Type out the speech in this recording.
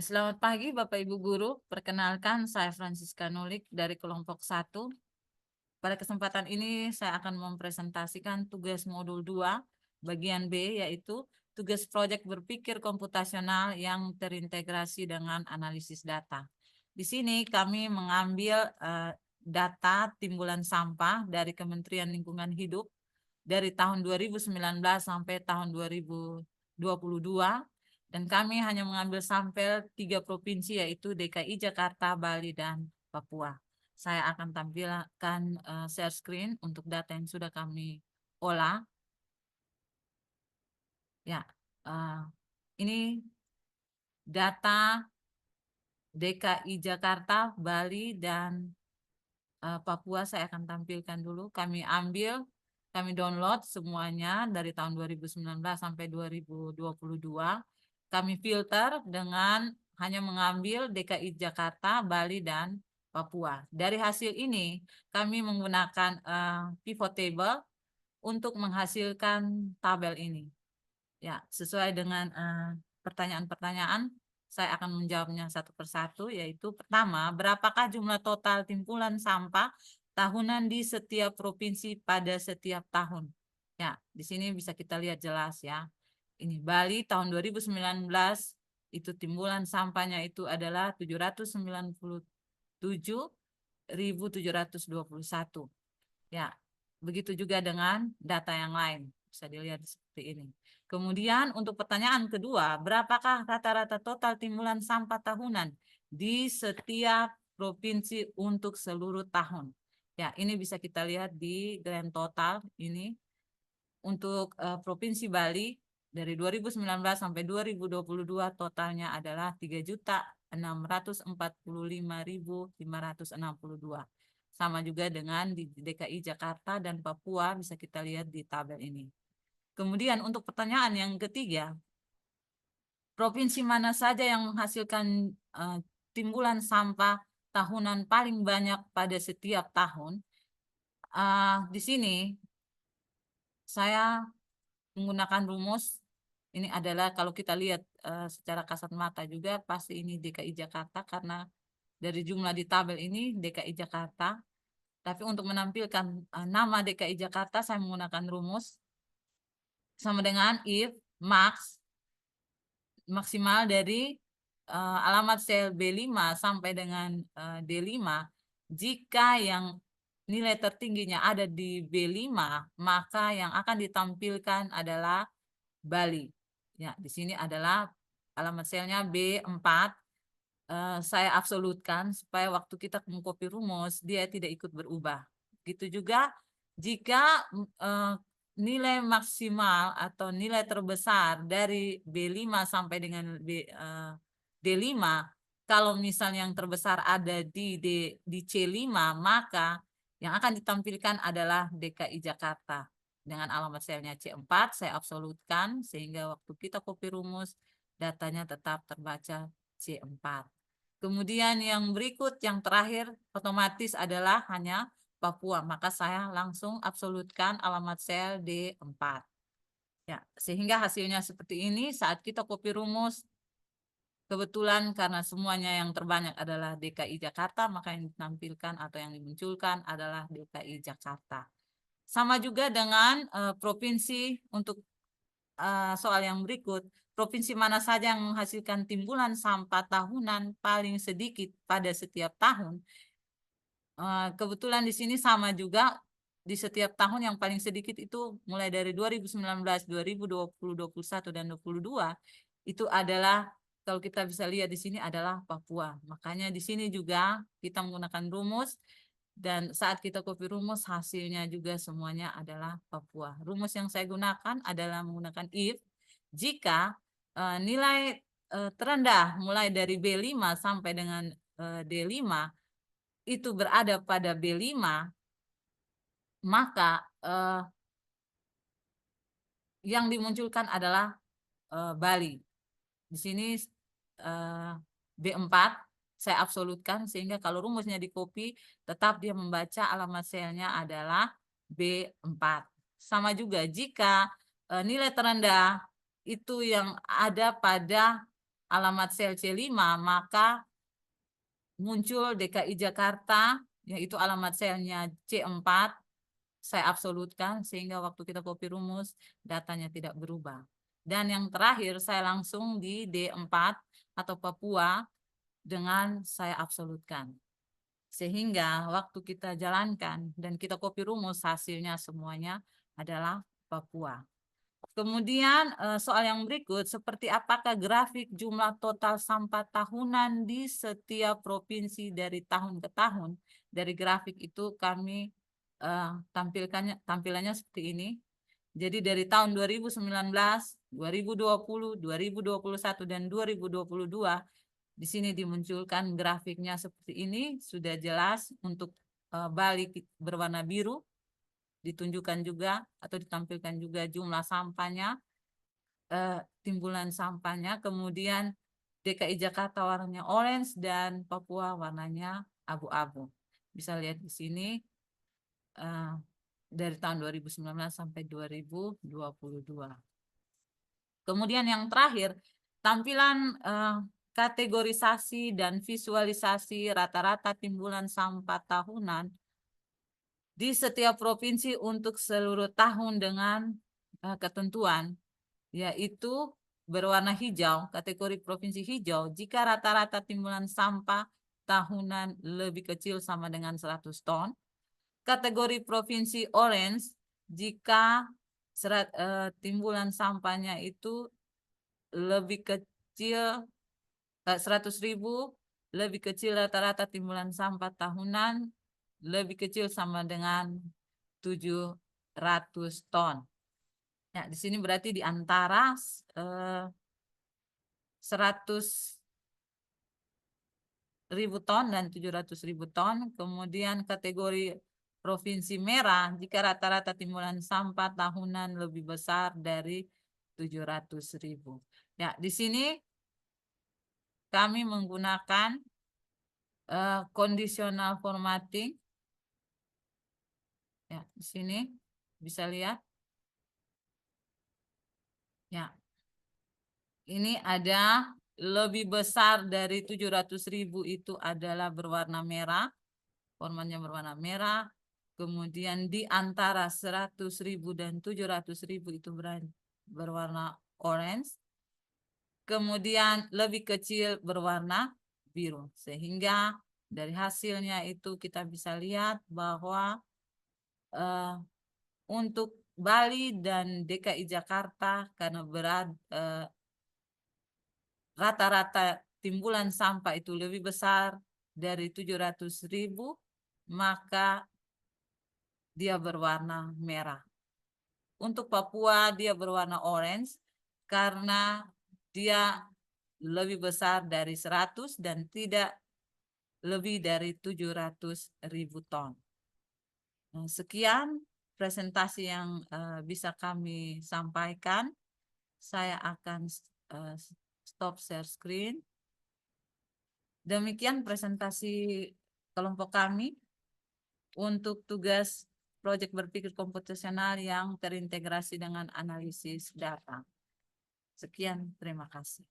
Selamat pagi Bapak Ibu Guru, perkenalkan saya Francisca Nulik dari kelompok 1. Pada kesempatan ini saya akan mempresentasikan tugas modul 2 bagian B, yaitu tugas proyek berpikir komputasional yang terintegrasi dengan analisis data. Di sini kami mengambil data timbulan sampah dari Kementerian Lingkungan Hidup dari tahun 2019 sampai tahun 2022, dan kami hanya mengambil sampel 3 provinsi, yaitu DKI Jakarta, Bali, dan Papua. Saya akan tampilkan share screen untuk data yang sudah kami olah. Ya, ini data DKI Jakarta, Bali, dan Papua. Saya akan tampilkan dulu. Kami download semuanya dari tahun 2019 sampai 2022. Kami filter dengan hanya mengambil DKI Jakarta, Bali, dan Papua. Dari hasil ini, kami menggunakan pivot table untuk menghasilkan tabel ini. Ya, sesuai dengan pertanyaan-pertanyaan, saya akan menjawabnya satu persatu, yaitu pertama, berapakah jumlah total timbulan sampah tahunan di setiap provinsi pada setiap tahun? Ya, di sini bisa kita lihat jelas ya. Ini Bali tahun 2019 itu timbulan sampahnya itu adalah 797.721. Ya, begitu juga dengan data yang lain. Bisa dilihat seperti ini. Kemudian untuk pertanyaan kedua, berapakah rata-rata total timbulan sampah tahunan di setiap provinsi untuk seluruh tahun? Ya, ini bisa kita lihat di grand total ini. Untuk Provinsi Bali dari 2019 sampai 2022 totalnya adalah 3.645.562. Sama juga dengan di DKI Jakarta dan Papua, bisa kita lihat di tabel ini. Kemudian untuk pertanyaan yang ketiga, provinsi mana saja yang menghasilkan timbulan sampah tahunan paling banyak pada setiap tahun? Di sini saya menggunakan rumus. Ini adalah kalau kita lihat secara kasat mata juga pasti ini DKI Jakarta, karena dari jumlah di tabel ini DKI Jakarta. Tapi untuk menampilkan nama DKI Jakarta, saya menggunakan rumus sama dengan if max maksimal dari alamat sel B5 sampai dengan D5. Jika yang nilai tertingginya ada di B5, maka yang akan ditampilkan adalah Bali. Ya, di sini adalah alamat selnya B4. Saya absolutkan supaya waktu kita mengcopy rumus dia tidak ikut berubah. Gitu juga jika nilai maksimal atau nilai terbesar dari B5 sampai dengan D5, kalau misalnya yang terbesar ada di C5, maka yang akan ditampilkan adalah DKI Jakarta. Dengan alamat selnya C4, saya absolutkan sehingga waktu kita copy rumus, datanya tetap terbaca C4. Kemudian yang berikut, yang terakhir, otomatis adalah hanya Papua. Maka saya langsung absolutkan alamat sel D4. Ya, sehingga hasilnya seperti ini. Saat kita copy rumus, kebetulan karena semuanya yang terbanyak adalah DKI Jakarta, maka yang ditampilkan atau yang dimunculkan adalah DKI Jakarta. Sama juga dengan provinsi. Untuk soal yang berikut, provinsi mana saja yang menghasilkan timbulan sampah tahunan paling sedikit pada setiap tahun? Kebetulan di sini sama juga, di setiap tahun yang paling sedikit itu mulai dari 2019, 2020, 2021, dan 2022 itu adalah, kalau kita bisa lihat di sini adalah Papua. Makanya di sini juga kita menggunakan rumus, dan saat kita copy rumus hasilnya juga semuanya adalah Papua. Rumus yang saya gunakan adalah menggunakan if jika nilai terendah mulai dari B5 sampai dengan D5 itu berada pada B5, maka yang dimunculkan adalah Bali. Di sini B4 saya absolutkan sehingga kalau rumusnya di copy tetap dia membaca alamat selnya adalah B4. Sama juga jika nilai terendah itu yang ada pada alamat sel C5, maka muncul DKI Jakarta, yaitu alamat selnya C4. Saya absolutkan sehingga waktu kita copy rumus datanya tidak berubah. Dan yang terakhir saya langsung di D4 atau Papua dengan saya absolutkan. Sehingga waktu kita jalankan dan kita copy rumus hasilnya semuanya adalah Papua. Kemudian soal yang berikut, seperti apakah grafik jumlah total sampah tahunan di setiap provinsi dari tahun ke tahun? Dari grafik itu kami tampilannya seperti ini. Jadi dari tahun 2019, 2020, 2021, dan 2022, di sini dimunculkan grafiknya seperti ini, sudah jelas untuk Bali berwarna biru, ditunjukkan juga atau ditampilkan juga jumlah sampahnya, timbulan sampahnya, kemudian DKI Jakarta warnanya orange dan Papua warnanya abu-abu. Bisa lihat di sini dari tahun 2019 sampai 2022. Kemudian yang terakhir, tampilan kategorisasi dan visualisasi rata-rata timbulan sampah tahunan di setiap provinsi untuk seluruh tahun dengan ketentuan, yaitu berwarna hijau, kategori provinsi hijau, jika rata-rata timbulan sampah tahunan lebih kecil sama dengan 100 ton. Kategori provinsi orange, jika timbulan sampahnya itu lebih kecil 100.000, lebih kecil rata-rata timbulan sampah tahunan, lebih kecil sama dengan 700 ton. Ya, di sini berarti di antara 100.000 ton dan 700.000 ton. Kemudian kategori provinsi merah, jika rata-rata timbulan sampah tahunan lebih besar dari 700.000. Ya, di sini kami menggunakan conditional formatting. Ya, di sini bisa lihat. Ya, ini ada lebih besar dari 700.000 itu adalah berwarna merah, formatnya berwarna merah. Kemudian di antara 100.000 dan 700.000 itu berwarna orange. Kemudian lebih kecil berwarna biru. Sehingga dari hasilnya itu kita bisa lihat bahwa untuk Bali dan DKI Jakarta karena rata-rata timbulan sampah itu lebih besar dari 700.000, maka dia berwarna merah. Untuk Papua dia berwarna orange karena dia lebih besar dari 100 dan tidak lebih dari 700.000 ton. Sekian presentasi yang bisa kami sampaikan. Saya akan stop share screen. Demikian presentasi kelompok kami untuk tugas proyek berpikir komputasional yang terintegrasi dengan analisis data. Sekian, terima kasih.